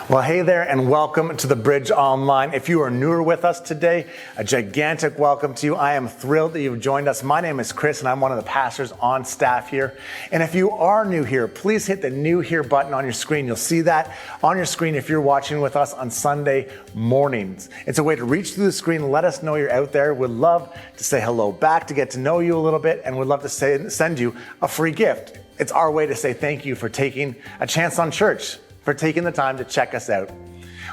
Well, hey there, and welcome to the Bridge Online. If you are newer with us today, a gigantic welcome to you. I am thrilled that you've joined us. My name is Chris, and I'm one of the pastors on staff here. And if you are new here, please hit the New Here button on your screen. You'll see that on your screen if you're watching with us on Sunday mornings. It's a way to reach through the screen, let us know you're out there. We'd love to say hello back, to get to know you a little bit, and we'd love to send you a free gift. It's our way to say thank you for taking a chance on church, for taking the time to check us out.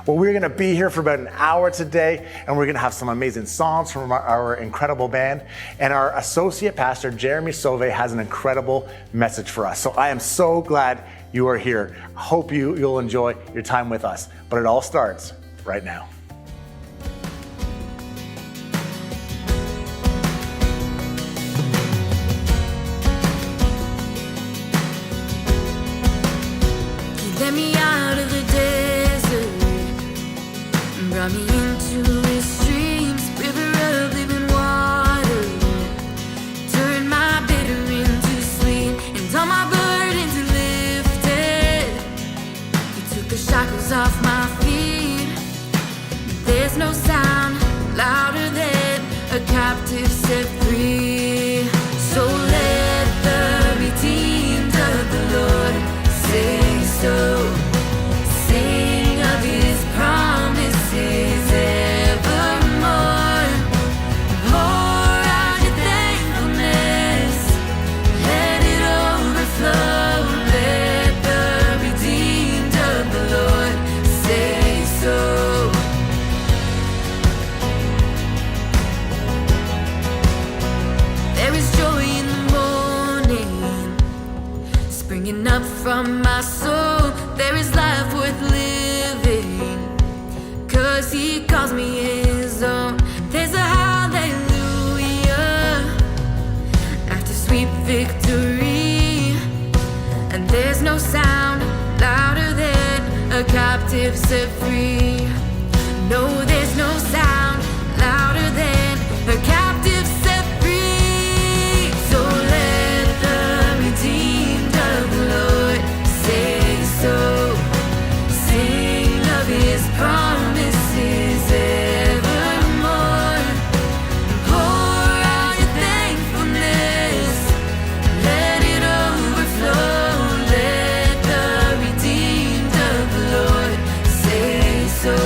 Well, we're going to be here for about an hour today, and we're going to have some amazing songs from our incredible band. And our associate pastor, Jeremy Sauvé, has an incredible message for us. So I am so glad you are here. I hope you'll enjoy your time with us. But it all starts right now. Let me out of the desert, brought me into his streams, river of living water, turned my bitter into sweet, and all my burdens are lifted. He took the shackles off my feet. There's no sound louder than a captive set free. So let the redeemed of the Lord say so. Sing of his promises evermore. Pour out your thankfulness, let it overflow. Let the redeemed of the Lord say so. There is joy in the morning, springing up from my soul. There is life worth living, 'cause he calls me his own. There's a hallelujah after sweet victory, and there's no sound louder than a captive set free. No, there's no sound louder than a captive set free. So let the redeemed of the Lord say so. Sing of his promises evermore. Pour out your thankfulness, let it overflow. Let the redeemed of the Lord say so.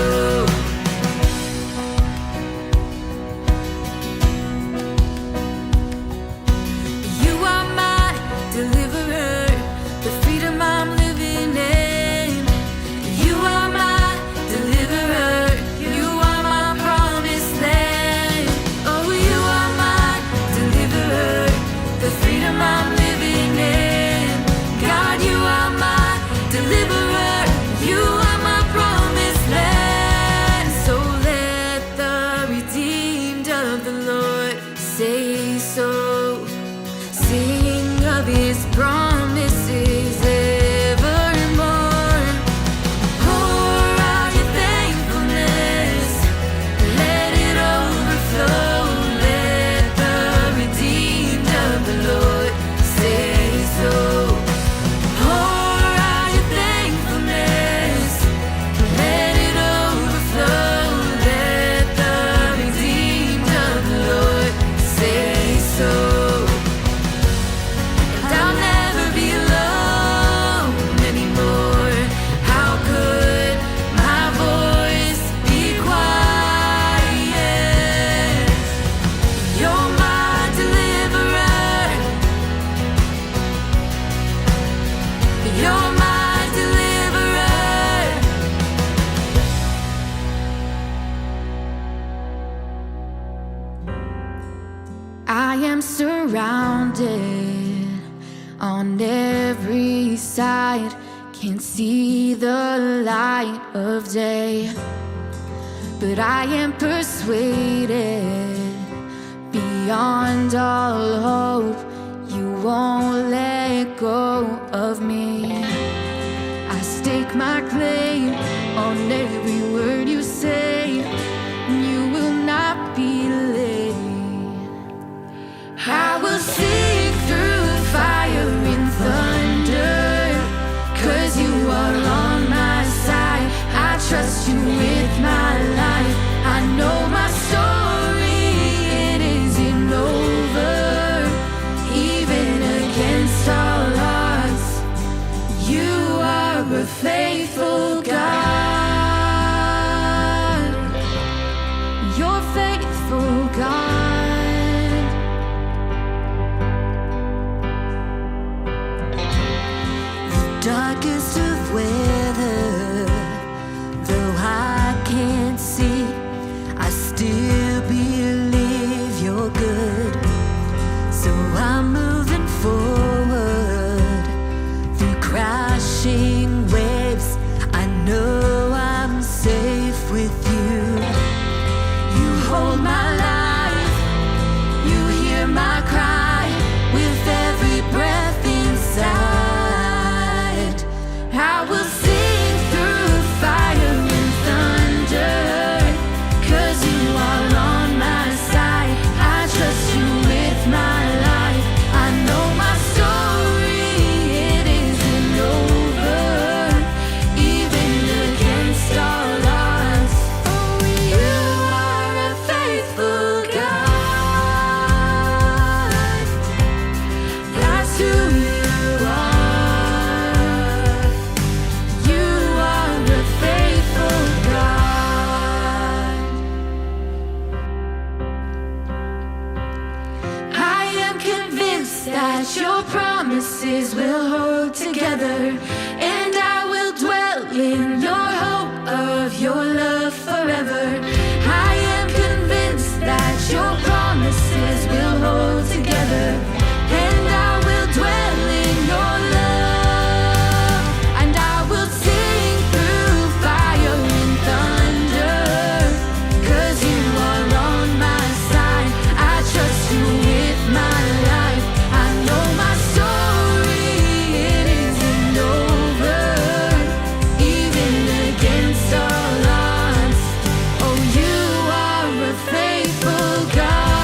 You are my deliverer, the freedom I'm living in. You are my deliverer, you are my promised land. Oh, you are my deliverer, the freedom I'm living in. God, you are my deliverer, you are my promised land. So let the redeemed of the Lord say so. Sing of his promises evermore. Pour out your thankfulness, let it overflow. Let the redeemed of the Lord say so. Pour out your thankfulness, let it overflow. Let the redeemed of the Lord say so. And I'll never be alone anymore. How could my voice be quiet? You're my deliverer. You're my deliverer. I am surrounded on every side, can't see the light of day, but I am persuaded beyond all hope you won't let go of me. I stake my claim on every word you say, you will not be late. I will sing through fire and thunder, 'cause you are on my side. trust you with my life. I know my story, it isn't over. Even against all odds, you are a faithful God. You're faithful, God. The darkest of weather, though I can't see, I still believe you're good. So I'm moving forward through crashing waves. I know I'm safe with you. You hold my life, you hear my cry with every breath inside. I will sing through fire and thunder, 'cause you are on my side. I trust you with my life. I know my story, it isn't over. Even against all odds, oh, you are a faithful God. That's who you are. You are a faithful God. I am convinced that your promises will hold together, and I will dwell in your hope of your love forever. I am convinced that your promises will hold together, and I will dwell in your love, and I will sing through fire and thunder, 'cause you are on my side. I trust you with my life. I know my story, it isn't over. Even against all odds, oh, you are a faithful God.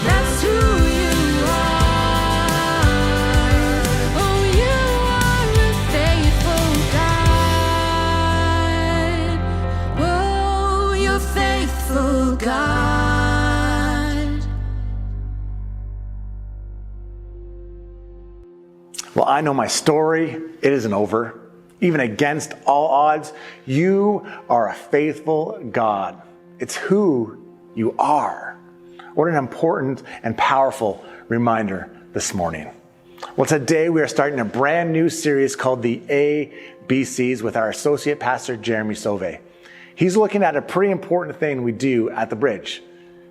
That's who you are. Oh, you are a faithful God. Oh, you're faithful, God. Well, I know my story. It isn't over. Even against all odds, you are a faithful God. It's who you are. What an important and powerful reminder this morning. Well, today we are starting a brand new series called the ABCs with our associate pastor, Jeremy Sauvé. He's looking at a pretty important thing we do at the Bridge: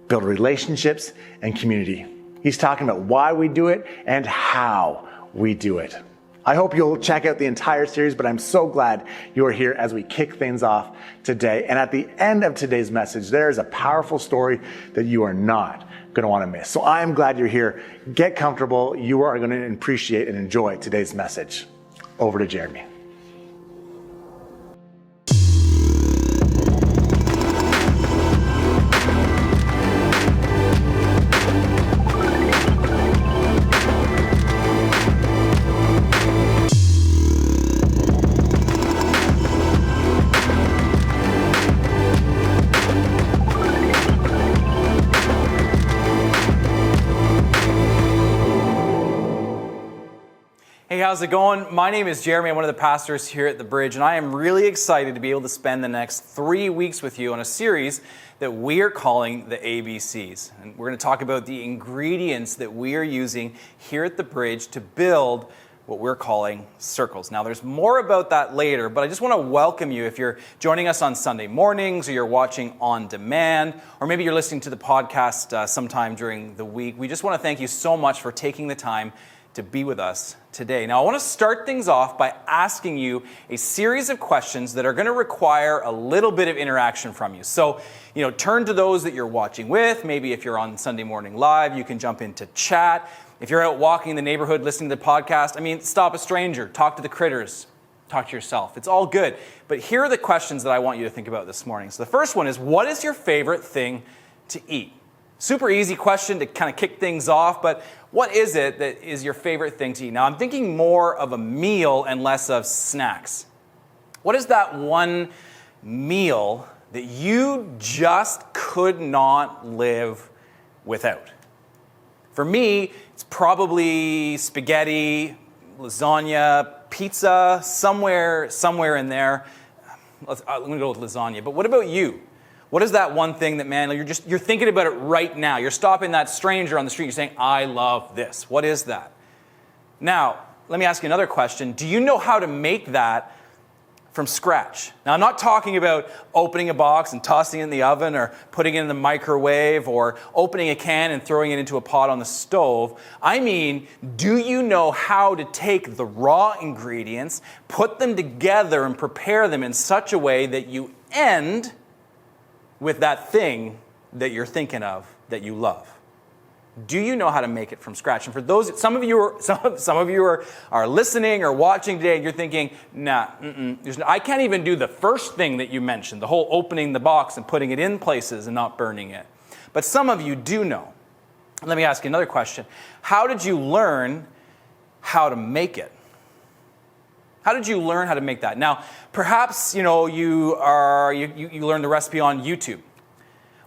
build relationships and community. He's talking about why we do it and how we do it. I hope you'll check out the entire series, but I'm so glad you're here as we kick things off today. And at the end of today's message, there is a powerful story that you are not going to want to miss. So I'm glad you're here. Get comfortable. You are going to appreciate and enjoy today's message. Over to Jeremy. Hey, how's it going? My name is Jeremy. I'm one of the pastors here at the Bridge, and I am really excited to be able to spend the next 3 weeks with you on a series that we are calling the ABCs. And we're going to talk about the ingredients that we are using here at the Bridge to build what we're calling circles. Now, there's more about that later, but I just want to welcome you if you're joining us on Sunday mornings, or you're watching on demand, or maybe you're listening to the podcast sometime during the week. We just want to thank you so much for taking the time to be with us today. Now, I want to start things off by asking you a series of questions that are going to require a little bit of interaction from you. So, turn to those that you're watching with. Maybe if you're on Sunday Morning Live, you can jump into chat. If you're out walking in the neighborhood listening to the podcast, stop a stranger, talk to the critters, talk to yourself. It's all good. But here are the questions that I want you to think about this morning. So the first one is, what is your favorite thing to eat? Super easy question to kind of kick things off, but what is it that is your favorite thing to eat? Now, I'm thinking more of a meal and less of snacks. What is that one meal that you just could not live without? For me, it's probably spaghetti, lasagna, pizza, somewhere in there. I'm going to go with lasagna. But what about you? What is that one thing that, man, you're thinking about it right now? You're stopping that stranger on the street. You're saying, I love this. What is that? Now, let me ask you another question. Do you know how to make that from scratch? Now, I'm not talking about opening a box and tossing it in the oven or putting it in the microwave or opening a can and throwing it into a pot on the stove. I mean, do you know how to take the raw ingredients, put them together and prepare them in such a way that you end with that thing that you're thinking of that you love? Do you know how to make it from scratch? And for those, some of you are listening or watching today, and you're thinking, nah, I can't even do the first thing that you mentioned, the whole opening the box and putting it in places and not burning it. But some of you do know. Let me ask you another question. How did you learn how to make it? How did you learn how to make that? Now, perhaps you learned the recipe on YouTube.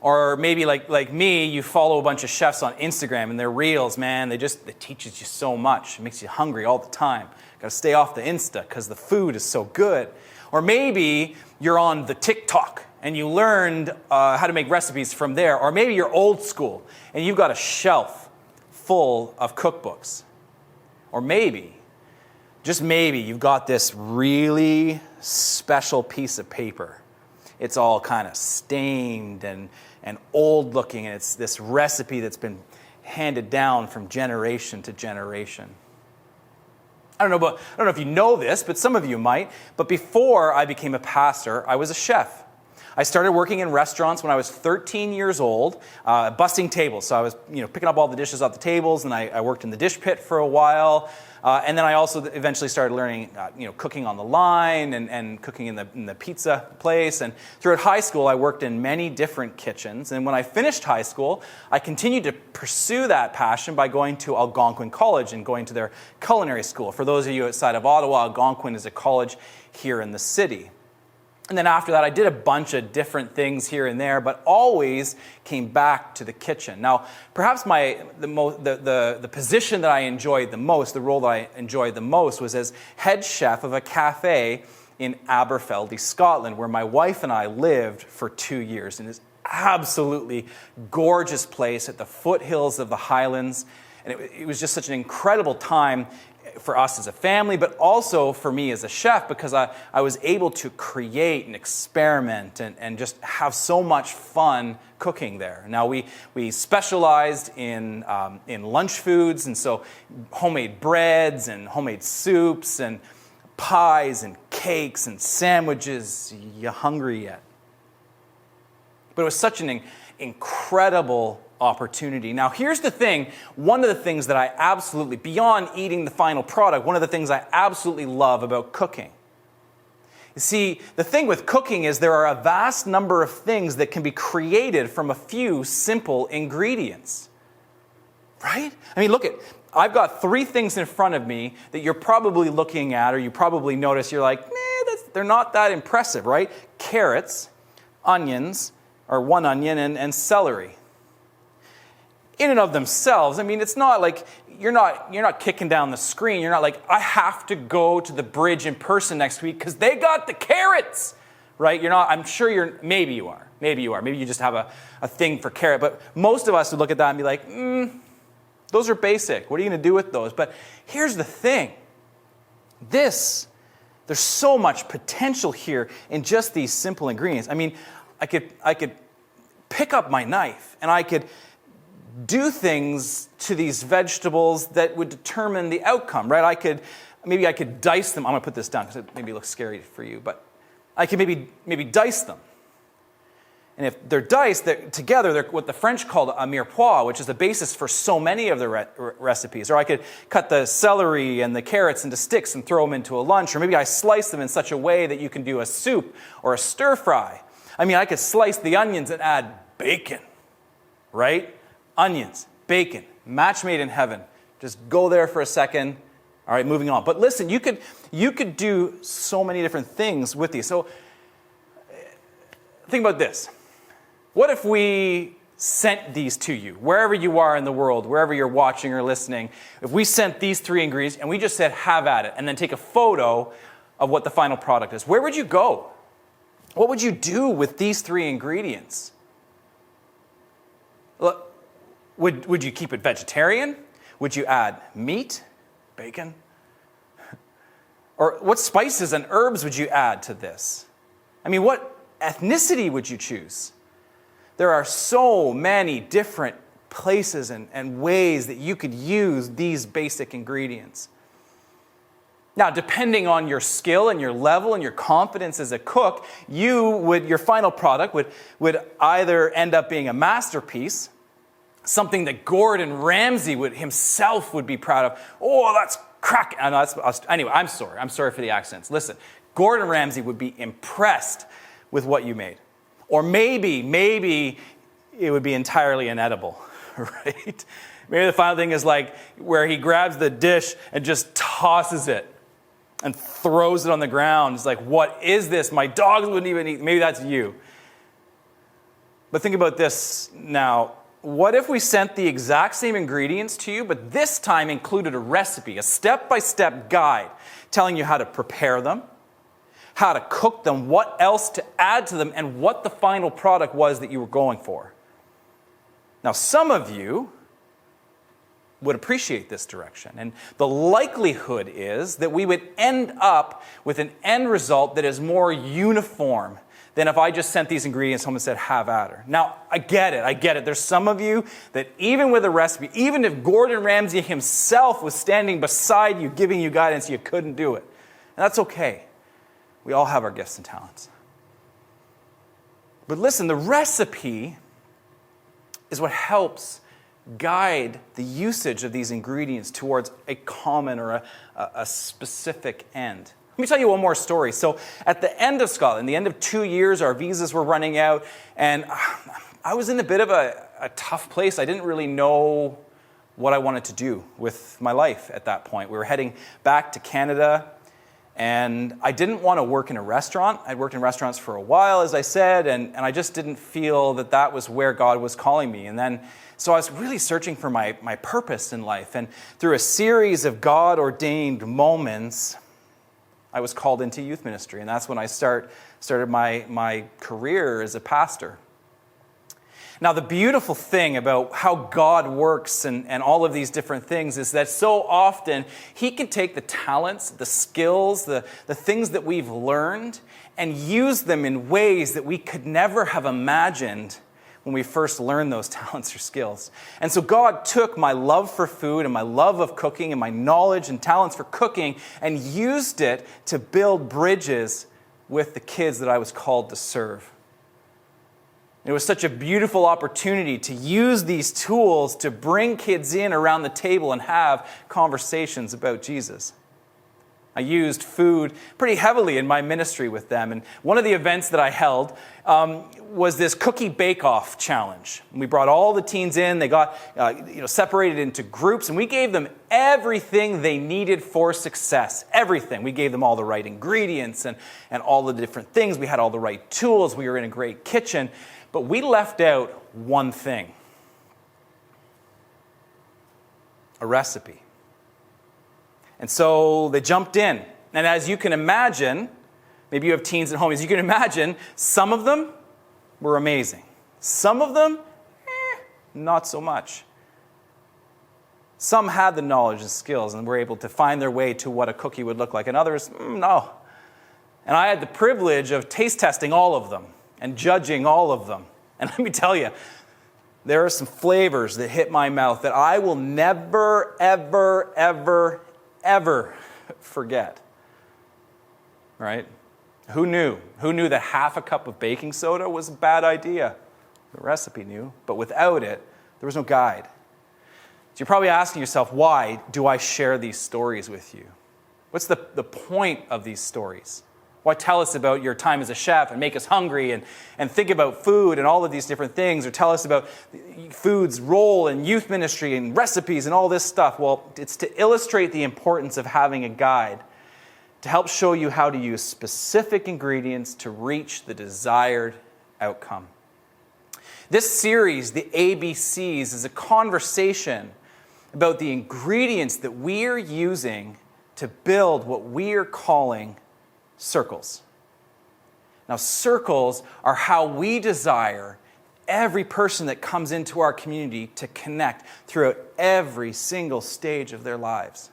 Or maybe like me, you follow a bunch of chefs on Instagram and their reels, man, it teaches you so much. It makes you hungry all the time. Got to stay off the Insta because the food is so good. Or maybe you're on the TikTok and you learned how to make recipes from there. Or maybe you're old school and you've got a shelf full of cookbooks. Or maybe, just maybe, you've got this really special piece of paper. It's all kind of stained and old looking, and it's this recipe that's been handed down from generation to generation. I don't know if you know this, but some of you might. But before I became a pastor, I was a chef. I started working in restaurants when I was 13 years old, busting tables. So I was, picking up all the dishes off the tables, and I worked in the dish pit for a while. And then I also eventually started learning, cooking on the line and cooking in the pizza place. And throughout high school, I worked in many different kitchens. And when I finished high school, I continued to pursue that passion by going to Algonquin College and going to their culinary school. For those of you outside of Ottawa, Algonquin is a college here in the city. And then after that, I did a bunch of different things here and there, but always came back to the kitchen. Now, perhaps the position that I enjoyed the most, the role that I enjoyed the most, was as head chef of a cafe in Aberfeldy, Scotland, where my wife and I lived for 2 years. And it's absolutely gorgeous place at the foothills of the Highlands. And it was just such an incredible time for us as a family, but also for me as a chef, because I was able to create and experiment and just have so much fun cooking there. Now, we specialized in lunch foods, and so homemade breads and homemade soups and pies and cakes and sandwiches. You hungry yet? But it was such an incredible opportunity. Now, here's the thing. One of the things that I absolutely, beyond eating the final product, one of the things I absolutely love about cooking. You see, the thing with cooking is there are a vast number of things that can be created from a few simple ingredients. Right? I mean, I've got 3 things in front of me that you're probably looking at, or you probably notice, you're like, they're not that impressive, right? Carrots, onions, or 1 onion, and celery. In and of themselves, I mean, it's not like you're not kicking down the screen. You're not like, I have to go to the Bridge in person next week because they got the carrots, right? You're not. I'm sure maybe you are. Maybe you just have a thing for carrot. But most of us would look at that and be like, those are basic. What are you going to do with those? But here's the thing. There's so much potential here in just these simple ingredients. I mean, I could pick up my knife and I could do things to these vegetables that would determine the outcome, right? Maybe I could dice them. I'm going to put this down because it maybe looks scary for you, but I could maybe dice them. And if they're diced, they're what the French call a mirepoix, which is the basis for so many of the recipes. Or I could cut the celery and the carrots into sticks and throw them into a lunch. Or maybe I slice them in such a way that you can do a soup or a stir fry. I mean, I could slice the onions and add bacon, right? onions, bacon, match made in heaven. Just go there for a second. All right, moving on. But listen, you could do so many different things with these. So think about this. What if we sent these to you, wherever you are in the world, wherever you're watching or listening, if we sent these 3 ingredients and we just said, have at it, and then take a photo of what the final product is, where would you go? What would you do with these 3 ingredients? Would you keep it vegetarian? Would you add meat, bacon? Or what spices and herbs would you add to this? I mean, what ethnicity would you choose? There are so many different places and ways that you could use these basic ingredients. Now, depending on your skill and your level and your confidence as a cook, your final product would either end up being a masterpiece, something that Gordon Ramsay himself would be proud of. Oh, that's crack. Anyway, I'm sorry. I'm sorry for the accents. Listen, Gordon Ramsay would be impressed with what you made. Or maybe it would be entirely inedible, right? Maybe the final thing is like where he grabs the dish and just tosses it and throws it on the ground. It's like, what is this? My dogs wouldn't even eat. Maybe that's you. But think about this now. What if we sent the exact same ingredients to you, but this time included a recipe, a step-by-step guide telling you how to prepare them, how to cook them, what else to add to them, and what the final product was that you were going for? Now, some of you would appreciate this direction, and the likelihood is that we would end up with an end result that is more uniform than if I just sent these ingredients home and said, have at her. Now, I get it. There's some of you that even with a recipe, even if Gordon Ramsay himself was standing beside you giving you guidance, you couldn't do it. And that's okay. We all have our gifts and talents. But listen, the recipe is what helps guide the usage of these ingredients towards a common or a specific end. Let me tell you one more story. So at the end of Scotland, the end of 2 years, our visas were running out, and I was in a bit of a tough place. I didn't really know what I wanted to do with my life at that point. We were heading back to Canada, and I didn't want to work in a restaurant. I'd worked in restaurants for a while, as I said, and I just didn't feel that was where God was calling me. And then, so I was really searching for my purpose in life. And through a series of God-ordained moments, I was called into youth ministry. And that's when I started my career as a pastor. Now, the beautiful thing about how God works and all of these different things is that so often He can take the talents, the skills, the things that we've learned and use them in ways that we could never have imagined when we first learned those talents or skills. And so God took my love for food and my love of cooking and my knowledge and talents for cooking and used it to build bridges with the kids that I was called to serve. It was such a beautiful opportunity to use these tools to bring kids in around the table and have conversations about Jesus. I used food pretty heavily in my ministry with them. And one of the events that I held was this cookie bake-off challenge. And we brought all the teens in. They got separated into groups, and we gave them everything they needed for success. Everything. We gave them all the right ingredients and all the different things. We had all the right tools. We were in a great kitchen. But we left out one thing. A recipe. And so they jumped in. And as you can imagine, maybe you have teens at home, as you can imagine, some of them were amazing. Some of them, not so much. Some had the knowledge and skills and were able to find their way to what a cookie would look like. And others, no. And I had the privilege of taste testing all of them and judging all of them. And let me tell you, there are some flavors that hit my mouth that I will never, ever, ever, ever forget. Right? Who knew? Who knew that half a cup of baking soda was a bad idea? The recipe knew, but without it, there was no guide. So you're probably asking yourself, why do I share these stories with you? What's the point of these stories? Why tell us about your time as a chef and make us hungry and think about food and all of these different things, or tell us about food's role in youth ministry and recipes and all this stuff? Well, it's to illustrate the importance of having a guide to help show you how to use specific ingredients to reach the desired outcome. This series, the ABCs, is a conversation about the ingredients that we are using to build what we are calling circles. Now, circles are how we desire every person that comes into our community to connect throughout every single stage of their lives.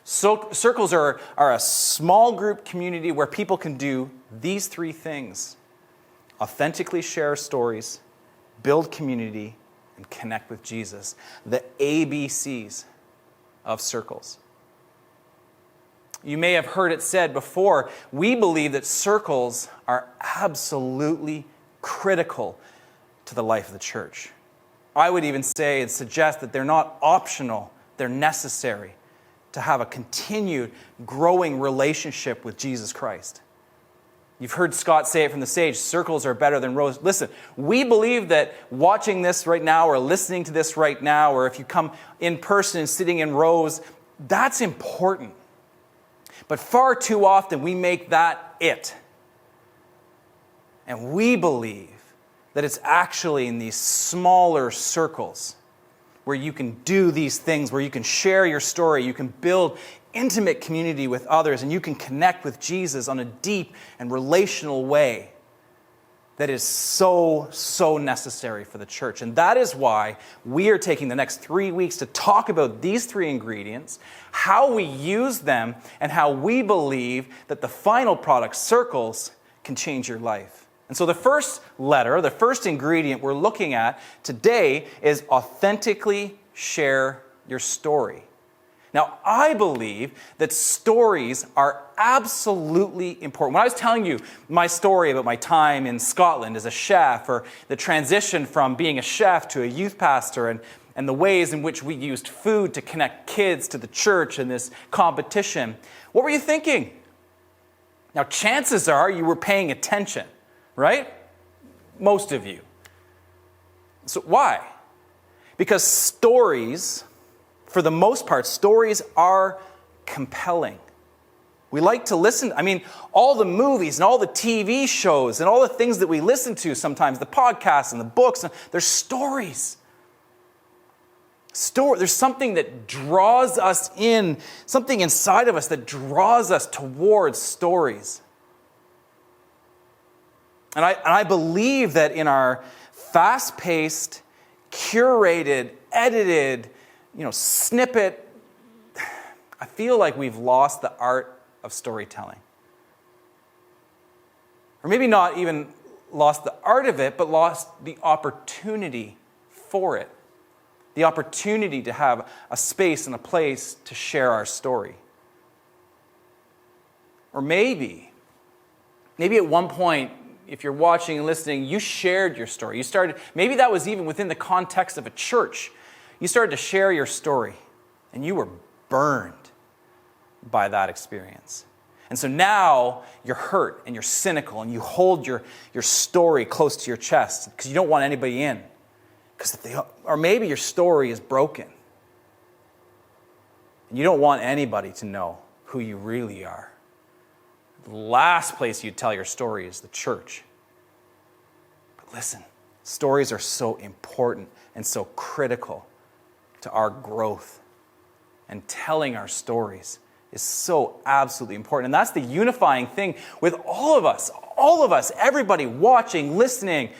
So, circles are a small group community where people can do these three things: authentically share stories, build community, and connect with Jesus. The ABCs of circles. You may have heard it said before, we believe that circles are absolutely critical to the life of the church. I would even say and suggest that they're not optional, they're necessary to have a continued growing relationship with Jesus Christ. You've heard Scott say it from the stage, circles are better than rows. Listen, we believe that watching this right now or listening to this right now, or if you come in person and sitting in rows, that's important. But far too often we make that it. And we believe that it's actually in these smaller circles where you can do these things, where you can share your story, you can build intimate community with others, and you can connect with Jesus on a deep and relational way that is so, so necessary for the church. And that is why we are taking the next 3 weeks to talk about these three ingredients, how we use them, and how we believe that the final product, circles, can change your life. And so the first letter, the first ingredient we're looking at today is authentically share your story. Now, I believe that stories are absolutely important. When I was telling you my story about my time in Scotland as a chef, or the transition from being a chef to a youth pastor, and the ways in which we used food to connect kids to the church in this competition, what were you thinking? Now, chances are you were paying attention, right? Most of you. So why? Because stories, for the most part, stories are compelling. We like to listen. I mean, all the movies and all the TV shows and all the things that we listen to sometimes, the podcasts and the books, there's stories. There's something that draws us in, something inside of us that draws us towards stories. And I believe that in our fast-paced, curated, edited, snippet, I feel like we've lost the art of storytelling. Or maybe not even lost the art of it, but lost the opportunity for it. The opportunity to have a space and a place to share our story. Or maybe at one point, if you're watching and listening, you shared your story. You started, maybe that was even within the context of a church. You started to share your story, and you were burned by that experience. And so now you're hurt and you're cynical, and you hold your story close to your chest because you don't want anybody in. Or maybe your story is broken, and you don't want anybody to know who you really are. The last place you'd tell your story is the church. But listen, stories are so important and so critical to our growth. And telling our stories is so absolutely important. And that's the unifying thing with all of us, everybody watching, listening.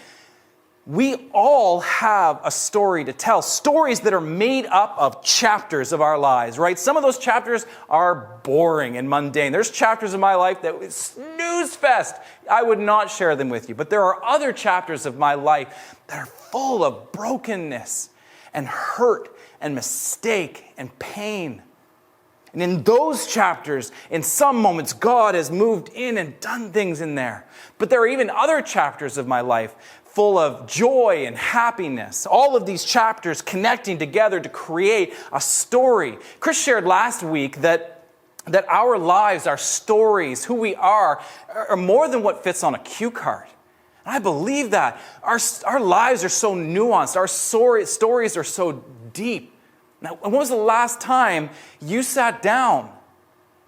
We all have a story to tell, stories that are made up of chapters of our lives, right? Some of those chapters are boring and mundane. There's chapters of my life that was snooze fest. I would not share them with you. But there are other chapters of my life that are full of brokenness and hurt and mistake and pain. And in those chapters, in some moments, God has moved in and done things in there. But there are even other chapters of my life full of joy and happiness. All of these chapters connecting together to create a story. Chris shared last week that that our lives, our stories, who we are more than what fits on a cue card. And I believe that. Our lives are so nuanced. Our stories are so deep. Now, when was the last time you sat down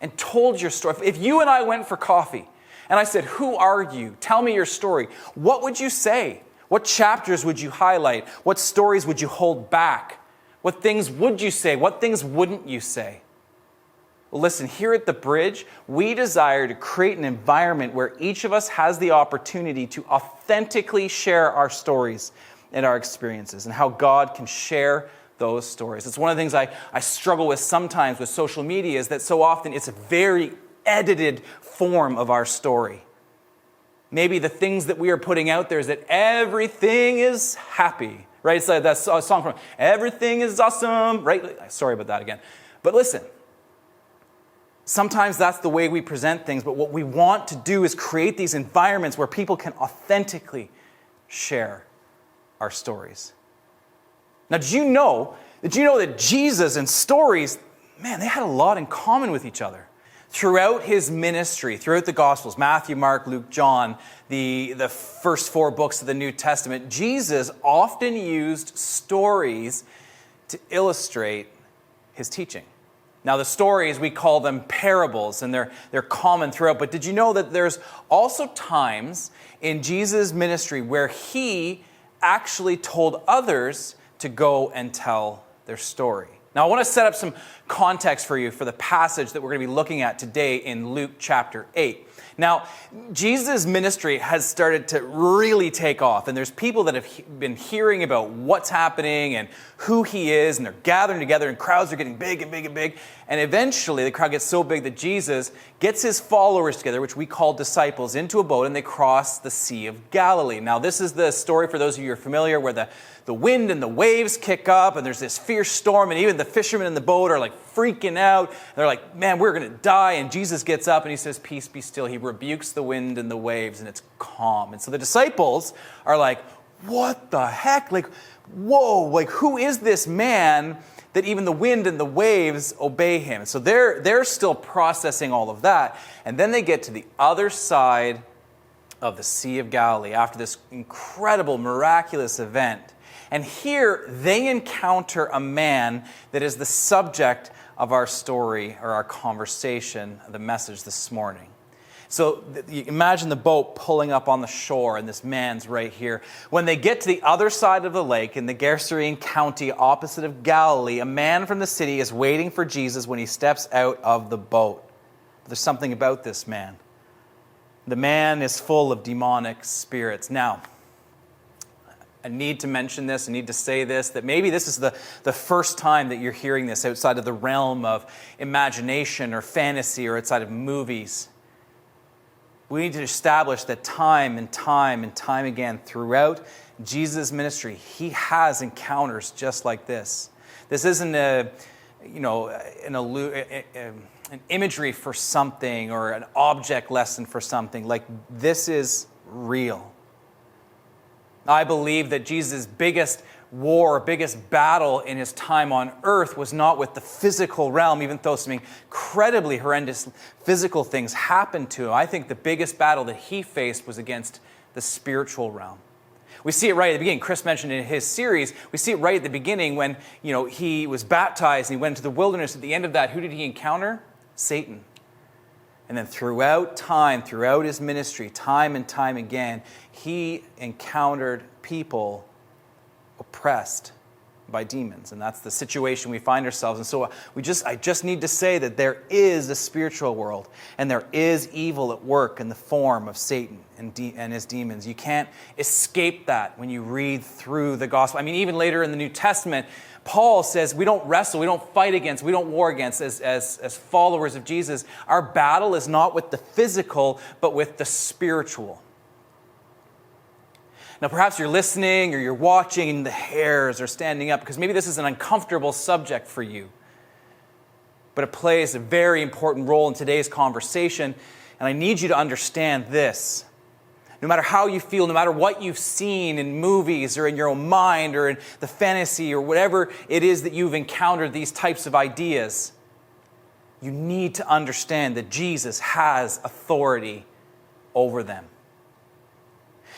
and told your story? If you and I went for coffee and I said, who are you? Tell me your story. What would you say? What chapters would you highlight? What stories would you hold back? What things would you say? What things wouldn't you say? Well, listen, here at the Bridge, we desire to create an environment where each of us has the opportunity to authentically share our stories and our experiences and how God can share those stories. It's one of the things I struggle with sometimes with social media is that so often it's a very edited form of our story. Maybe the things that we are putting out there is that everything is happy, right? It's like that song from Everything is Awesome, right? Sorry about that again. But listen, sometimes that's the way we present things, but what we want to do is create these environments where people can authentically share our stories. Now, did you know that Jesus and stories, man, they had a lot in common with each other? Throughout his ministry, throughout the Gospels, Matthew, Mark, Luke, John, the first 4 books of the New Testament, Jesus often used stories to illustrate his teaching. Now, the stories, we call them parables, and they're common throughout. But did you know that there's also times in Jesus' ministry where he actually told others to go and tell their story? Now, I want to set up some context for you for the passage that we're going to be looking at today in Luke chapter 8. Now, Jesus' ministry has started to really take off, and there's people that have been hearing about what's happening and who he is, and they're gathering together, and crowds are getting big and big and big. And eventually, the crowd gets so big that Jesus gets his followers together, which we call disciples, into a boat, and they cross the Sea of Galilee. Now, this is the story, for those of you who are familiar, where the wind and the waves kick up, and there's this fierce storm, and even the fishermen in the boat are like freaking out. They're like, man, we're going to die. And Jesus gets up and he says, peace, be still. He rebukes the wind and the waves, and it's calm. And so the disciples are like, what the heck? Like, whoa, like who is this man that even the wind and the waves obey him? And so they're still processing all of that. And then they get to the other side of the Sea of Galilee after this incredible, miraculous event. And here they encounter a man that is the subject of our story or our conversation, the message this morning. So you imagine the boat pulling up on the shore, and this man's right here. When they get to the other side of the lake in the Gerasene County opposite of Galilee, a man from the city is waiting for Jesus when he steps out of the boat. There's something about this man. The man is full of demonic spirits. Now, I need to mention this, I need to say this, that maybe this is the first time that you're hearing this outside of the realm of imagination or fantasy or outside of movies. We need to establish that time and time and time again throughout Jesus' ministry, he has encounters just like this. This isn't an imagery for something or an object lesson for something. Like, this is real. I believe that Jesus' biggest war, biggest battle in his time on earth was not with the physical realm, even though some incredibly horrendous physical things happened to him. I think the biggest battle that he faced was against the spiritual realm. We see it right at the beginning. Chris mentioned in his series, we see it right at the beginning when he was baptized and he went into the wilderness. At the end of that, who did he encounter? Satan. And then throughout time, throughout his ministry, time and time again, he encountered people oppressed by demons. And that's the situation we find ourselves in. So I just need to say that there is a spiritual world, and there is evil at work in the form of Satan and his demons. You can't escape that when you read through the gospel. I mean, even later in the New Testament, Paul says we don't wrestle, we don't fight against, we don't war against as followers of Jesus. Our battle is not with the physical, but with the spiritual. Now, perhaps you're listening or you're watching and the hairs are standing up because maybe this is an uncomfortable subject for you. But it plays a very important role in today's conversation. And I need you to understand this. No matter how you feel, no matter what you've seen in movies or in your own mind or in the fantasy or whatever it is that you've encountered these types of ideas, you need to understand that Jesus has authority over them.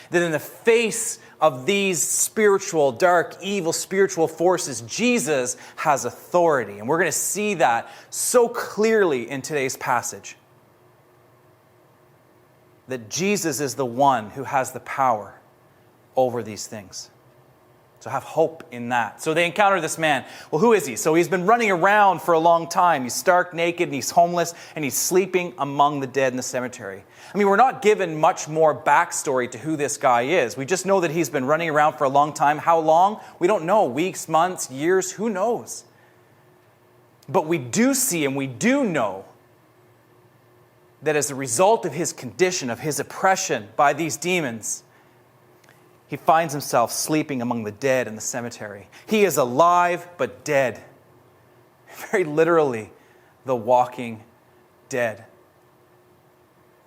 That in the face of these spiritual, dark, evil spiritual forces, Jesus has authority. And we're going to see that so clearly in today's passage. That Jesus is the one who has the power over these things. So have hope in that. So they encounter this man. Well, who is he? So he's been running around for a long time. He's stark naked and he's homeless and he's sleeping among the dead in the cemetery. I mean, we're not given much more backstory to who this guy is. We just know that he's been running around for a long time. How long? We don't know. Weeks, months, years, who knows? But we do see and we do know that as a result of his condition, of his oppression by these demons, he finds himself sleeping among the dead in the cemetery. He is alive but dead. Very literally, the walking dead.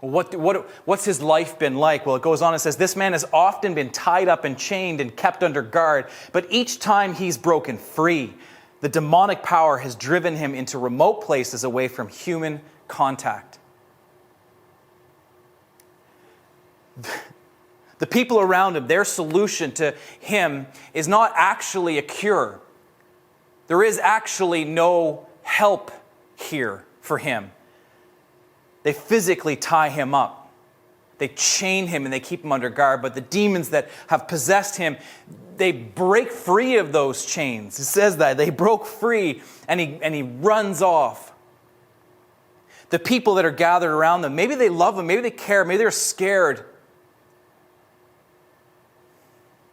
What's his life been like? Well, it goes on and says, this man has often been tied up and chained and kept under guard, but each time he's broken free, the demonic power has driven him into remote places away from human contact. The people around him, their solution to him is not actually a cure. There is actually no help here for him. They physically tie him up. They chain him and they keep him under guard. But the demons that have possessed him, they break free of those chains. It says that. They broke free and he runs off. The people that are gathered around them, maybe they love him, maybe they care, maybe they're scared.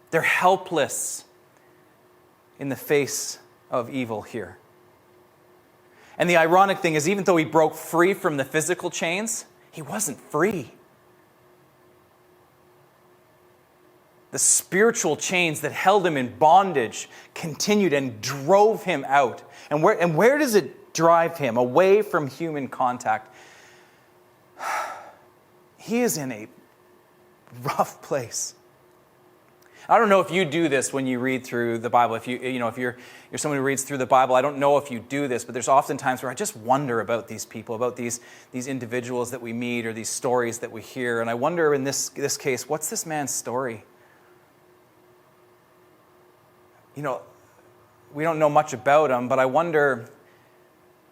They're helpless in the face of evil here. And the ironic thing is, even though he broke free from the physical chains, he wasn't free. The spiritual chains that held him in bondage continued and drove him out. And where does it drive him? Away from human contact. He is in a rough place. I don't know if you do this when you read through the Bible. If you're someone who reads through the Bible, I don't know if you do this, but there's often times where I just wonder about these people, about these individuals that we meet or these stories that we hear. And I wonder in this case, what's this man's story? We don't know much about him, but I wonder,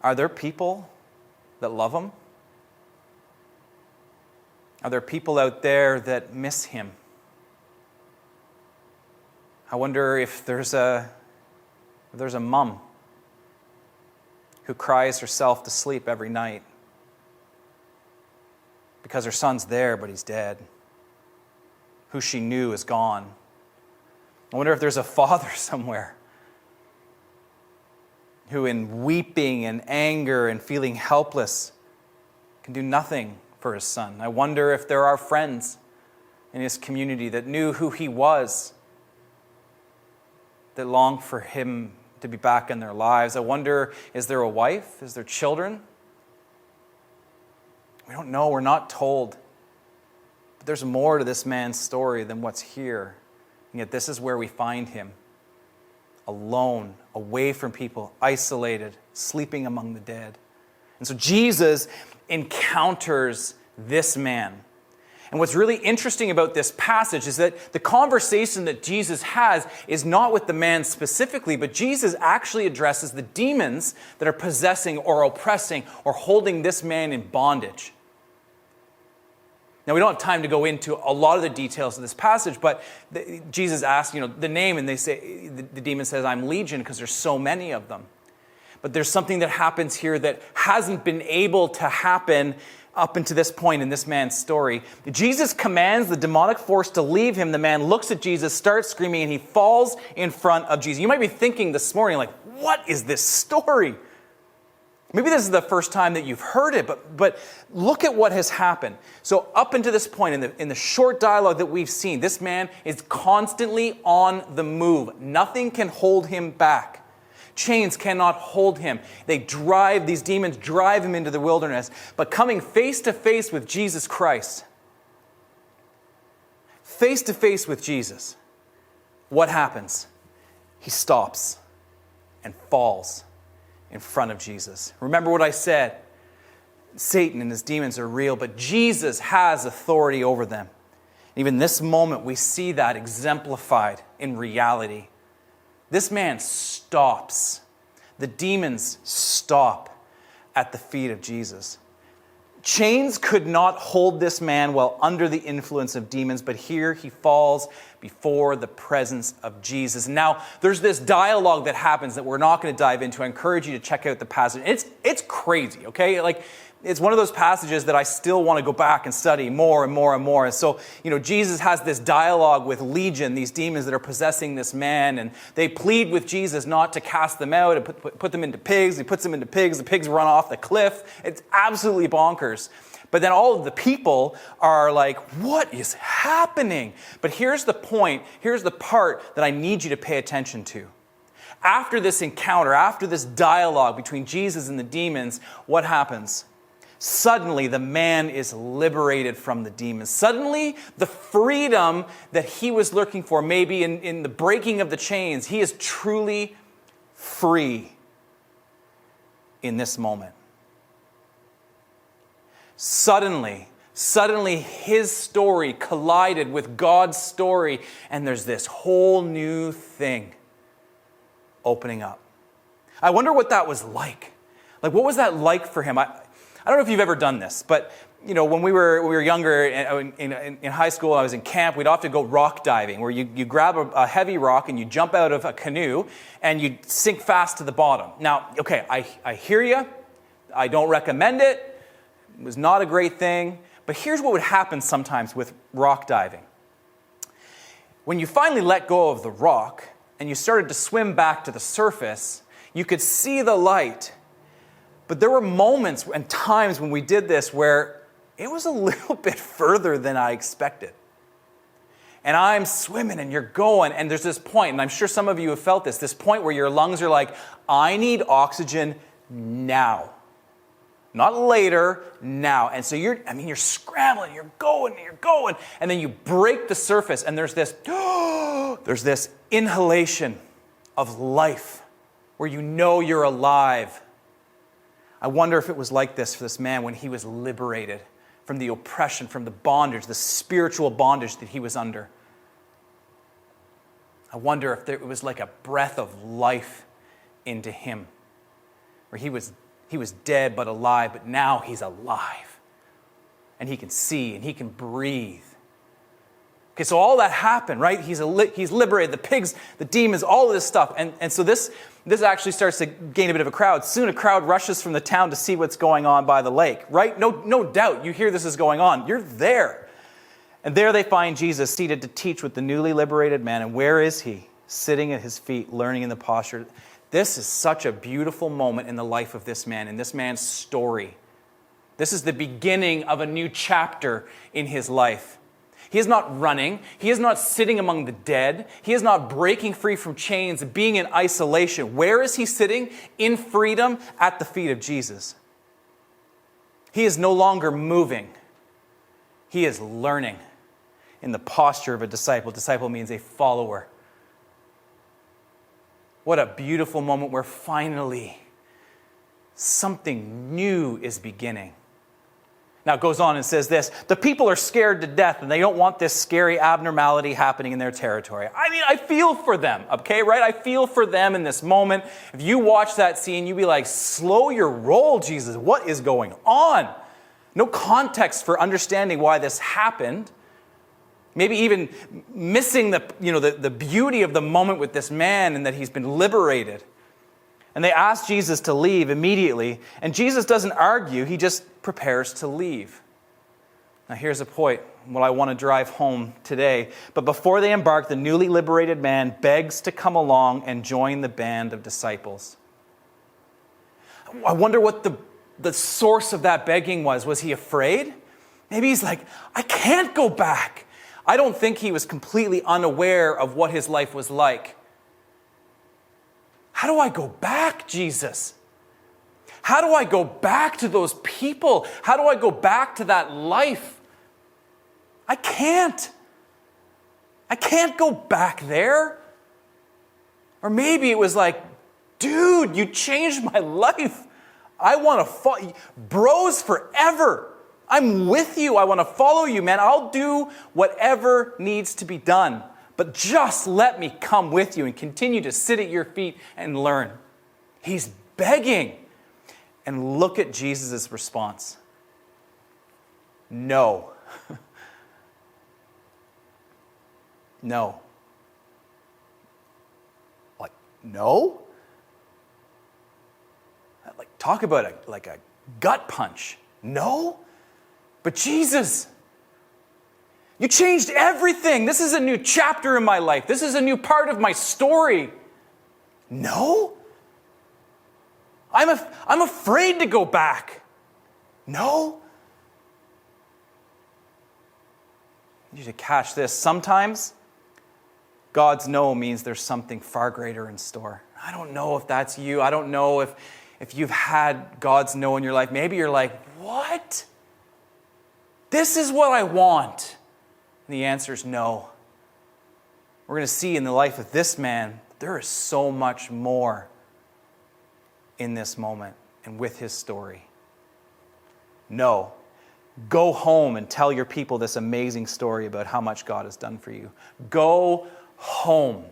are there people that love him? Are there people out there that miss him? I wonder if there's a mom who cries herself to sleep every night because her son's there, but he's dead. Who she knew is gone. I wonder if there's a father somewhere who, in weeping and anger and feeling helpless, can do nothing for his son. I wonder if there are friends in his community that knew who he was, that long for him to be back in their lives. I wonder, is there a wife? Is there children? We don't know. We're not told. But there's more to this man's story than what's here. And yet this is where we find him. Alone, away from people, isolated, sleeping among the dead. And so Jesus encounters this man. And what's really interesting about this passage is that the conversation that Jesus has is not with the man specifically, but Jesus actually addresses the demons that are possessing or oppressing or holding this man in bondage. Now, we don't have time to go into a lot of the details of this passage, but Jesus asks, the name, and they say, the demon says, I'm Legion, because there's so many of them. But there's something that happens here that hasn't been able to happen up until this point in this man's story. Jesus commands the demonic force to leave him. The man looks at Jesus, starts screaming, and he falls in front of Jesus. You might be thinking this morning, like, what is this story? Maybe this is the first time that you've heard it, but look at what has happened. So up until this point, in the short dialogue that we've seen, this man is constantly on the move. Nothing can hold him back. Chains cannot hold him. These demons drive him into the wilderness. But coming face to face with Jesus Christ, face to face with Jesus, what happens? He stops and falls in front of Jesus. Remember what I said. Satan and his demons are real, but Jesus has authority over them. Even this moment, we see that exemplified in reality. This man stops. The demons stop at the feet of Jesus. Chains could not hold this man while under the influence of demons, but here he falls before the presence of Jesus. Now, there's this dialogue that happens that we're not going to dive into. I encourage you to check out the passage. It's crazy, okay? It's one of those passages that I still want to go back and study more and more and more. And so, Jesus has this dialogue with Legion, these demons that are possessing this man, and they plead with Jesus not to cast them out and put them into pigs. He puts them into pigs. The pigs run off the cliff. It's absolutely bonkers. But then all of the people are like, what is happening? But here's the point. Here's the part that I need you to pay attention to. After this encounter, after this dialogue between Jesus and the demons, what happens? Suddenly, the man is liberated from the demons. Suddenly, the freedom that he was looking for, maybe in the breaking of the chains, he is truly free in this moment. Suddenly, his story collided with God's story, and there's this whole new thing opening up. I wonder what that was like. What was that like for him? I don't know if you've ever done this, but when we were younger in high school, I was in camp, we'd often go rock diving, where you grab a heavy rock and you jump out of a canoe and you sink fast to the bottom. Now, okay, I hear you. I don't recommend it. It was not a great thing. But here's what would happen sometimes with rock diving. When you finally let go of the rock and you started to swim back to the surface, you could see the light. But there were moments and times when we did this where it was a little bit further than I expected. And I'm swimming and you're going, and there's this point, and I'm sure some of you have felt this point where your lungs are like, I need oxygen now. Not later, now. And so you're scrambling, you're going, and then you break the surface, and there's this inhalation of life where you're alive. I wonder if it was like this for this man when he was liberated from the oppression, from the bondage, the spiritual bondage that he was under. I wonder if it was like a breath of life into him, where he was dead but alive, but now he's alive. And he can see and he can breathe. Okay, so all that happened, right? He's liberated, the pigs, the demons, all of this stuff. And so this actually starts to gain a bit of a crowd. Soon a crowd rushes from the town to see what's going on by the lake, right? No doubt you hear this is going on. You're there. And there they find Jesus seated to teach with the newly liberated man. And where is he? Sitting at his feet, learning in the posture. This is such a beautiful moment in the life of this man, in this man's story. This is the beginning of a new chapter in his life. He is not running. He is not sitting among the dead. He is not breaking free from chains, being in isolation. Where is he sitting? In freedom at the feet of Jesus. He is no longer moving. He is learning in the posture of a disciple. Disciple means a follower. What a beautiful moment where finally something new is beginning. Now it goes on and says this, the people are scared to death and they don't want this scary abnormality happening in their territory. I feel for them, okay, right? I feel for them in this moment. If you watch that scene, you'd be like, slow your roll, Jesus. What is going on? No context for understanding why this happened. Maybe even missing the beauty of the moment with this man and that he's been liberated. And they ask Jesus to leave immediately. And Jesus doesn't argue. He just prepares to leave. Now here's a point, what I want to drive home today. But before they embark, the newly liberated man begs to come along and join the band of disciples. I wonder what the source of that begging was. Was he afraid? Maybe he's like, I can't go back. I don't think he was completely unaware of what his life was like. How do I go back, Jesus? How do I go back to those people? How do I go back to that life? I can't. I can't go back there. Or maybe it was like, dude, you changed my life. I want to follow. Bros forever. I'm with you. I want to follow you, man. I'll do whatever needs to be done. But just let me come with you and continue to sit at your feet and learn. He's begging. And look at Jesus' response. No. No. Like, no? Like, talk about a gut punch. No? But Jesus, you changed everything. This is a new chapter in my life. This is a new part of my story. No? I'm afraid to go back. No? I need you to catch this. Sometimes God's no means there's something far greater in store. I don't know if that's you. I don't know if you've had God's no in your life. Maybe you're like, what? This is what I want. And the answer is no. We're going to see in the life of this man, there is so much more in this moment and with his story. No. Go home and tell your people this amazing story about how much God has done for you. Go home.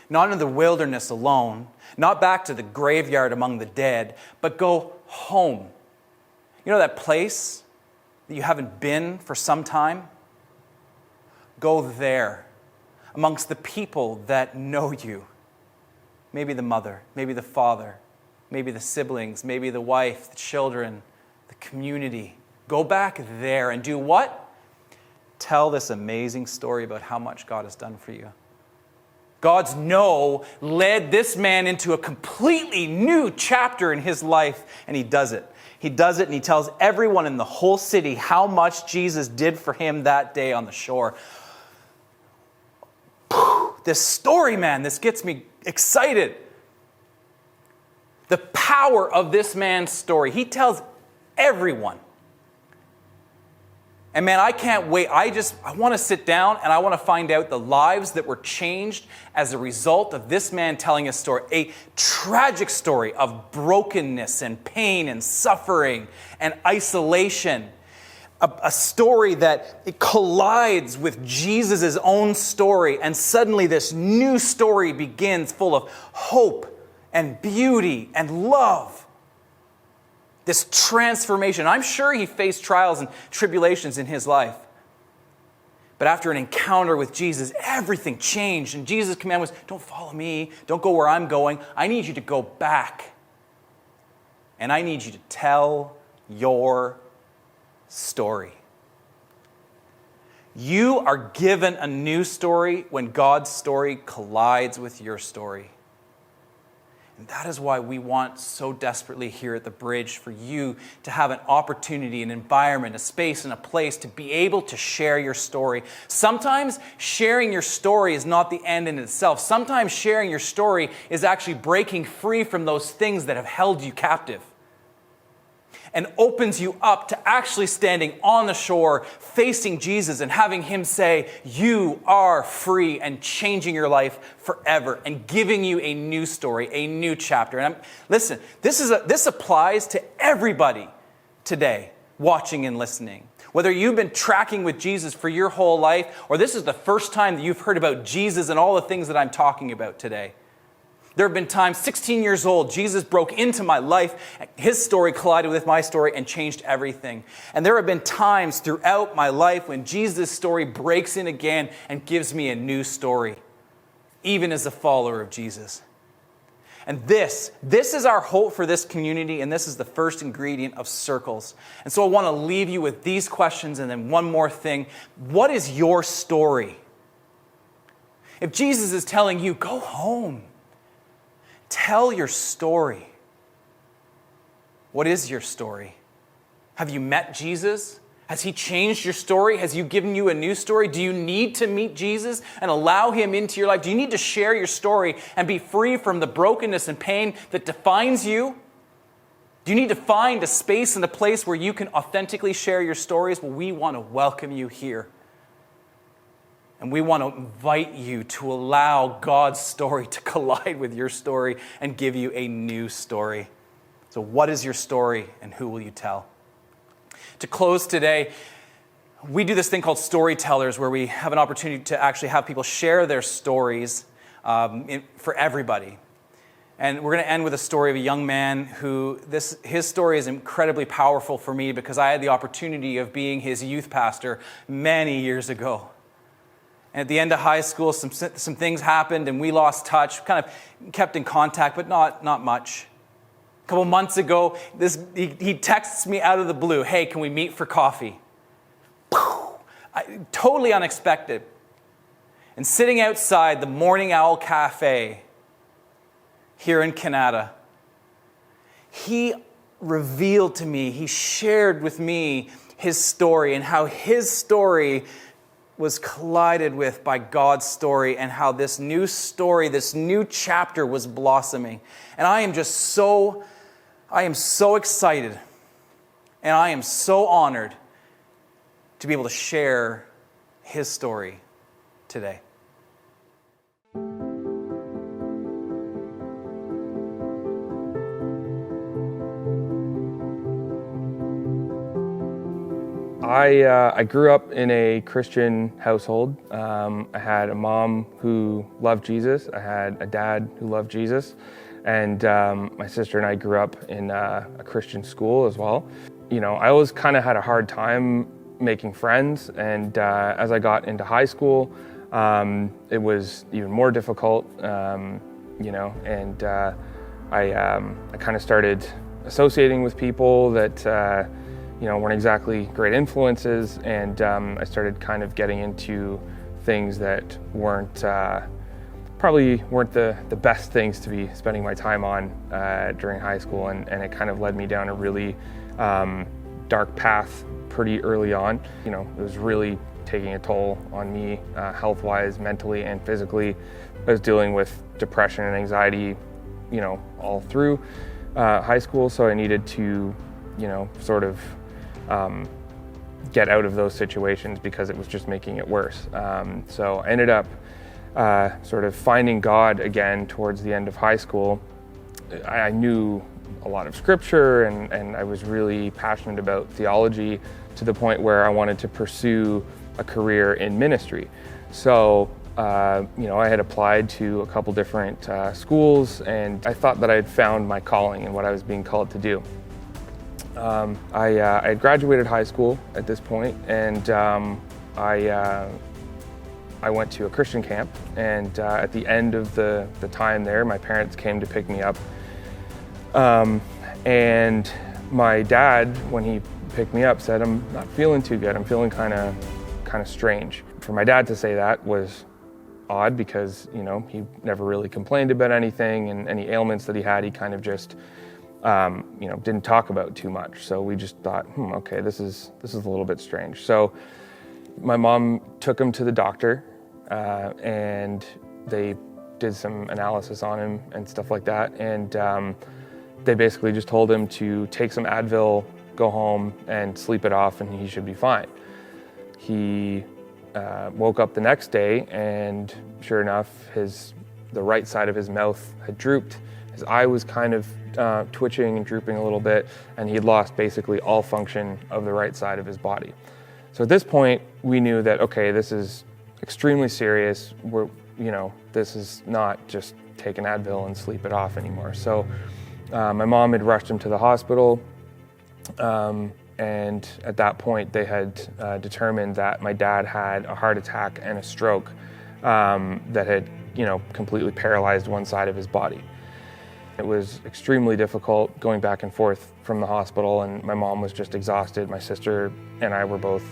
Not in the wilderness alone, not back to the graveyard among the dead, but go home. You know that place that you haven't been for some time? Go there, amongst the people that know you. Maybe the mother, maybe the father, maybe the siblings, maybe the wife, the children, the community. Go back there and do what? Tell this amazing story about how much God has done for you. God's no led this man into a completely new chapter in his life, and he does it. He does it, and he tells everyone in the whole city how much Jesus did for him that day on the shore. This story, man, this gets me excited. The power of this man's story. He tells everyone. And man, I can't wait. I want to sit down and I want to find out the lives that were changed as a result of this man telling a story. A tragic story of brokenness and pain and suffering and isolation. A story that it collides with Jesus' own story, and suddenly this new story begins full of hope and beauty and love. This transformation. I'm sure he faced trials and tribulations in his life. But after an encounter with Jesus, everything changed. And Jesus' command was, don't follow me. Don't go where I'm going. I need you to go back. And I need you to tell your story. You are given a new story when God's story collides with your story. And that is why we want so desperately here at the Bridge for you to have an opportunity, an environment, a space, and a place to be able to share your story. Sometimes sharing your story is not the end in itself. Sometimes sharing your story is actually breaking free from those things that have held you captive, and opens you up to actually standing on the shore, facing Jesus and having him say, you are free, and changing your life forever and giving you a new story, a new chapter. And listen, this applies to everybody today, watching and listening. Whether you've been tracking with Jesus for your whole life, or this is the first time that you've heard about Jesus and all the things that I'm talking about today. There have been times, 16 years old, Jesus broke into my life. His story collided with my story and changed everything. And there have been times throughout my life when Jesus' story breaks in again and gives me a new story, even as a follower of Jesus. And this is our hope for this community, and this is the first ingredient of Circles. And so I want to leave you with these questions, and then one more thing. What is your story? If Jesus is telling you, go home, tell your story. What is your story? Have you met Jesus? Has he changed your story? Has he given you a new story? Do you need to meet Jesus and allow him into your life? Do you need to share your story and be free from the brokenness and pain that defines you? Do you need to find a space and a place where you can authentically share your stories? Well, we want to welcome you here. And we want to invite you to allow God's story to collide with your story and give you a new story. So what is your story and who will you tell? To close today, we do this thing called storytellers, where we have an opportunity to actually have people share their stories for everybody. And we're going to end with a story of a young man who, his story is incredibly powerful for me because I had the opportunity of being his youth pastor many years ago. And at the end of high school, some things happened and we lost touch, kind of kept in contact, but not much. A couple months ago, he texts me out of the blue, "Hey, can we meet for coffee?" Totally unexpected. And sitting outside the Morning Owl Cafe here in Canada, he revealed to me, he shared with me his story and how his story was collided with by God's story and how this new story, this new chapter was blossoming. And I am so excited and I am so honored to be able to share his story today. I grew up in a Christian household. I had a mom who loved Jesus. I had a dad who loved Jesus. And my sister and I grew up in a Christian school as well. You know, I always kind of had a hard time making friends. And as I got into high school, it was even more difficult, you know, and I kind of started associating with people that you know, weren't exactly great influences, and I started kind of getting into things that probably weren't the best things to be spending my time on during high school, and it kind of led me down a really dark path pretty early on. You know, it was really taking a toll on me health-wise, mentally, and physically. I was dealing with depression and anxiety, you know, all through high school, so I needed to, you know, sort of get out of those situations because it was just making it worse. So I ended up sort of finding God again towards the end of high school. I knew a lot of scripture and I was really passionate about theology to the point where I wanted to pursue a career in ministry. So you know, I had applied to a couple different schools, and I thought that I had found my calling and what I was being called to do. I had graduated high school at this point, and I went to a Christian camp, and at the end of the time there, my parents came to pick me up. And my dad, when he picked me up, said, "I'm not feeling too good. I'm feeling kind of strange." For my dad to say that was odd because, you know, he never really complained about anything, and any ailments that he had, he kind of just you know, didn't talk about too much. So we just thought, okay, this is a little bit strange. So my mom took him to the doctor, and they did some analysis on him and stuff like that. And they basically just told him to take some Advil, go home and sleep it off, and he should be fine. He woke up the next day, and sure enough, the right side of his mouth had drooped. His eye was kind of twitching and drooping a little bit, and he had lost basically all function of the right side of his body. So at this point, we knew that, okay, this is extremely serious. You know, this is not just take an Advil and sleep it off anymore. So my mom had rushed him to the hospital, and at that point, they had determined that my dad had a heart attack and a stroke that had, you know, completely paralyzed one side of his body. It was extremely difficult going back and forth from the hospital, and my mom was just exhausted. My sister and I were both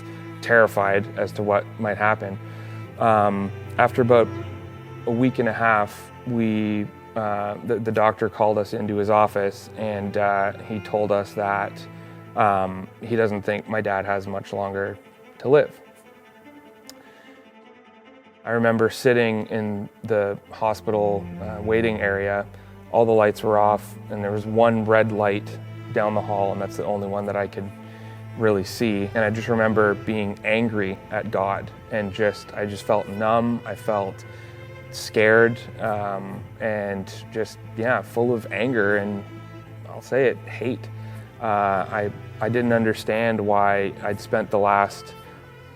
terrified as to what might happen. After about a week and a half, the doctor called us into his office, and he told us that he doesn't think my dad has much longer to live. I remember sitting in the hospital waiting area. All the lights were off, and there was one red light down the hall, and that's the only one that I could really see. And I just remember being angry at God, and I just felt numb. I felt scared, and just, yeah, full of anger. And I'll say it, hate. I didn't understand why I'd spent the last,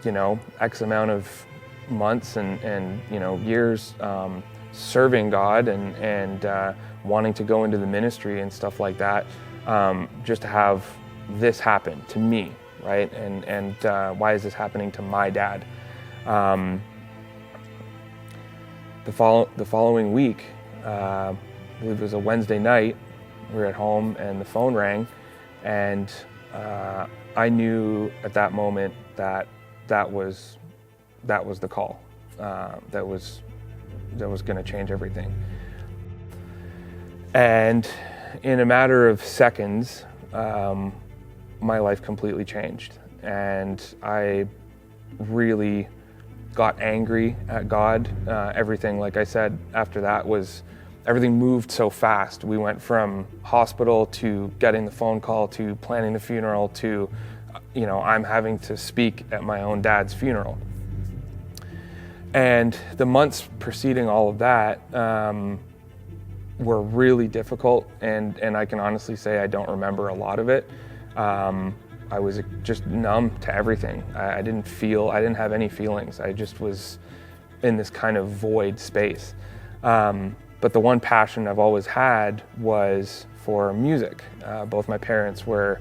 X amount of months and years serving God and wanting to go into the ministry and stuff like that, just to have this happen to me, right? And why is this happening to my dad? The following week, I believe it was a Wednesday night, we were at home and the phone rang, and I knew at that moment that was the call. That was going to change everything. And in a matter of seconds, my life completely changed, and I really got angry at God. Everything, like I said, after that everything moved so fast. We went from hospital to getting the phone call to planning the funeral to, I'm having to speak at my own dad's funeral. And the months preceding all of that were really difficult, and I can honestly say I don't remember a lot of it. I was just numb to everything. I didn't have any feelings. I just was in this kind of void space. But the one passion I've always had was for music. Both my parents were,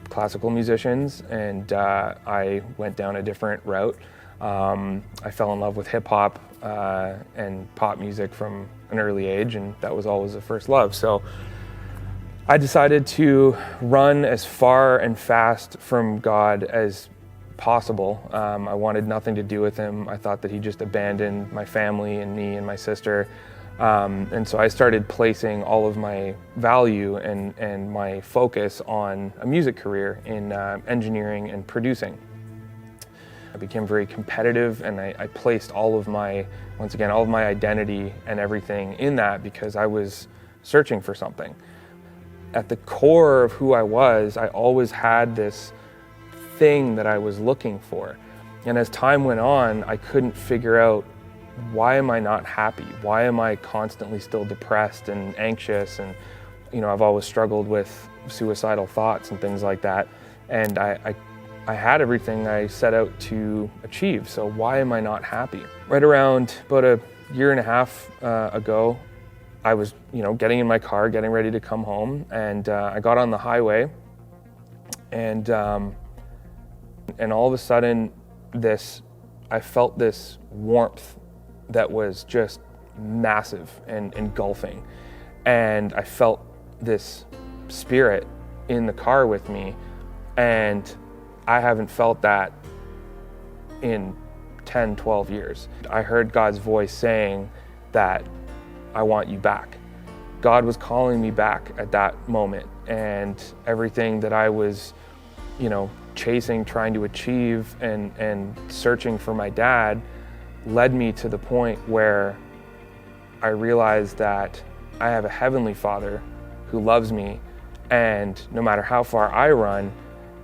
classical musicians, and I went down a different route. I fell in love with hip hop and pop music from an early age, and that was always the first love. So I decided to run as far and fast from God as possible. I wanted nothing to do with him. I thought that he just abandoned my family and me and my sister. And so I started placing all of my value and my focus on a music career in engineering and producing. I became very competitive, and I placed all of my identity and everything in that because I was searching for something. At the core of who I was, I always had this thing that I was looking for. And as time went on, I couldn't figure out, why am I not happy? Why am I constantly still depressed and anxious? And, I've always struggled with suicidal thoughts and things like that. And I had everything I set out to achieve. So why am I not happy? Right around about a year and a half ago, I was, getting in my car, getting ready to come home, and I got on the highway, and all of a sudden, I felt this warmth that was just massive and engulfing, and I felt this spirit in the car with me, and I haven't felt that in 10, 12 years. I heard God's voice saying that I want you back. God was calling me back at that moment, and everything that I was, chasing, trying to achieve and searching for my dad led me to the point where I realized that I have a heavenly Father who loves me, and no matter how far I run,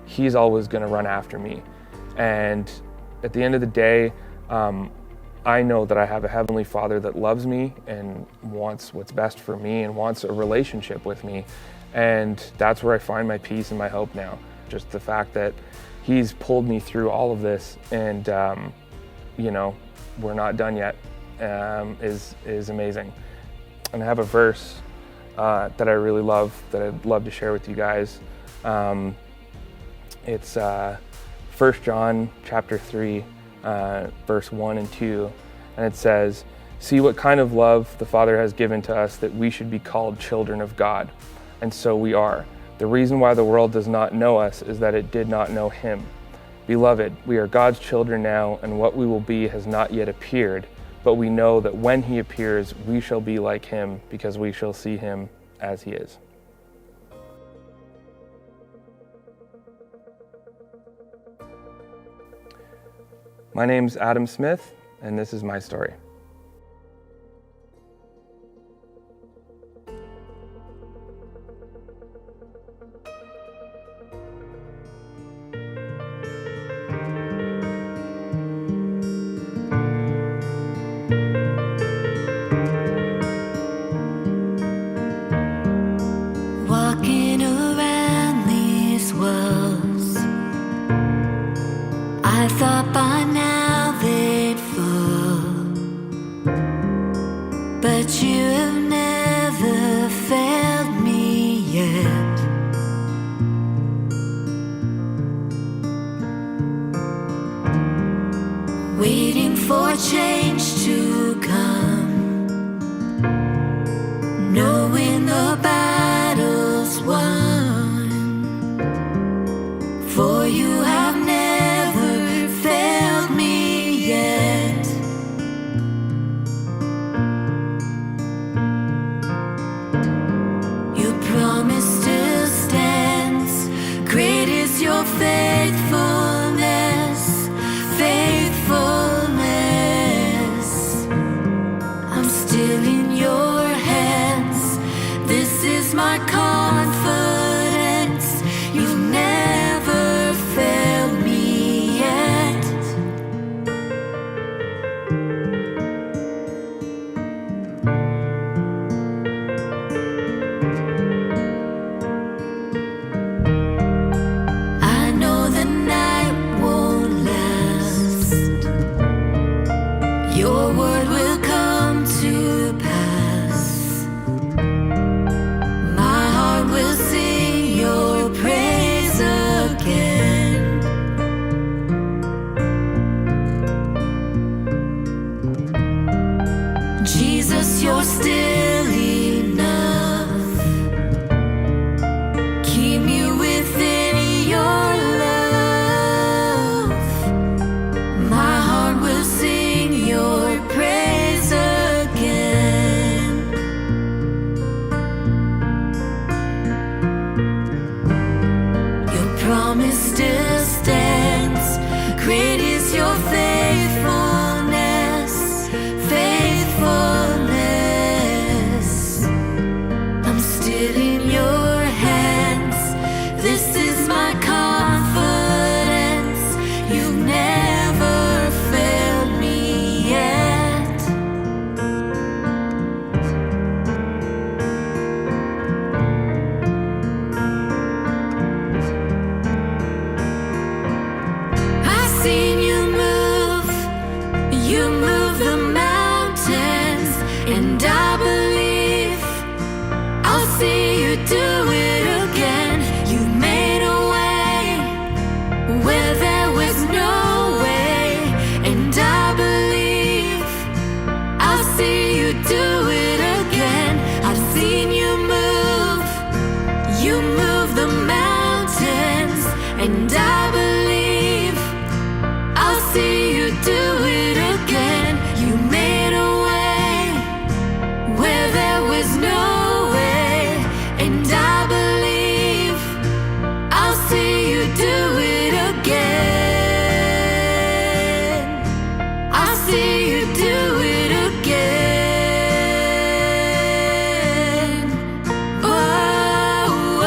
he's always going to run after me. And at the end of the day, I know that I have a heavenly Father that loves me and wants what's best for me and wants a relationship with me. And that's where I find my peace and my hope now. Just the fact that he's pulled me through all of this, and we're not done yet, is amazing. And I have a verse that I really love that I'd love to share with you guys. It's 1 John chapter 3, verse 1 and 2, and it says, "See what kind of love the Father has given to us, that we should be called children of God. And so we are. The reason why the world does not know us is that it did not know him. Beloved, we are God's children now, and what we will be has not yet appeared, but we know that when he appears, we shall be like him, because we shall see him as he is." My name's Adam Smith, and this is my story. But you have never failed me yet. Waiting for change to come, knowing the battle's won. For you have never failed me yet. Your promise still stands. Great is your faithfulness, faithfulness. I'm still in your hands. This is my confidence. You've never failed me yet. I know the night won't last. Your word will come to pass. My heart will sing your praise again. Jesus, you're still enough. Keep me within your love. My heart will sing your praise again. Your promise still stands. Great is your faithfulness, faithfulness. I'm still in your hands. This is my confidence. You've never failed me yet. I've seen you move the mountains, and I believe I'll see you do it again. You made a way where there was no way, and I believe I'll see you do it again. I've seen you move the mountains, and I believe I'll see you do it again. You made a way where there was no way, and I believe I'll see you do it again. I'll see you do it again. Oh, oh.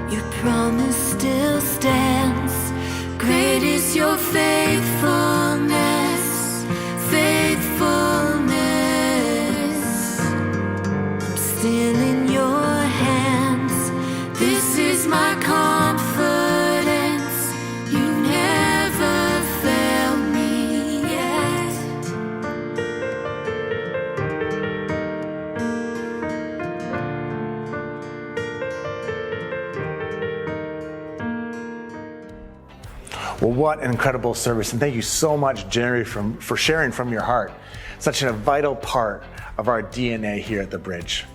Your promise still stands. Great is your faithfulness, faithfulness. I'm still in your hands. This is my confidence. You never failed me yet. Well, what an incredible service. And thank you so much, Jerry, for sharing from your heart. Such a vital part of our DNA here at the Bridge.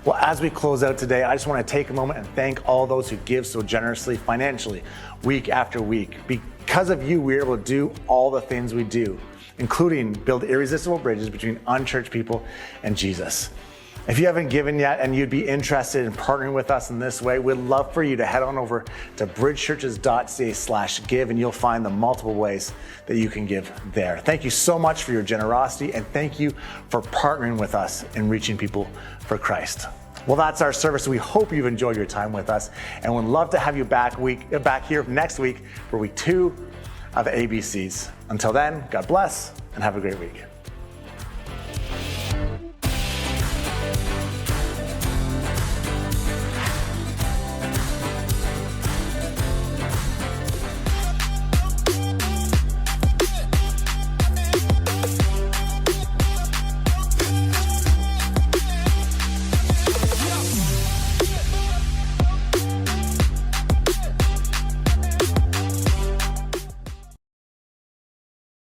Well, as we close out today, I just want to take a moment and thank all those who give so generously financially week after week. Because of you, we're able to do all the things we do, including build irresistible bridges between unchurched people and Jesus. If you haven't given yet and you'd be interested in partnering with us in this way, we'd love for you to head on over to bridgechurches.ca/give, and you'll find the multiple ways that you can give there. Thank you so much for your generosity, and thank you for partnering with us in reaching people for Christ. Well, that's our service. We hope you've enjoyed your time with us, and would love to have you back here next week for week 2 of ABCs. Until then, God bless and have a great week.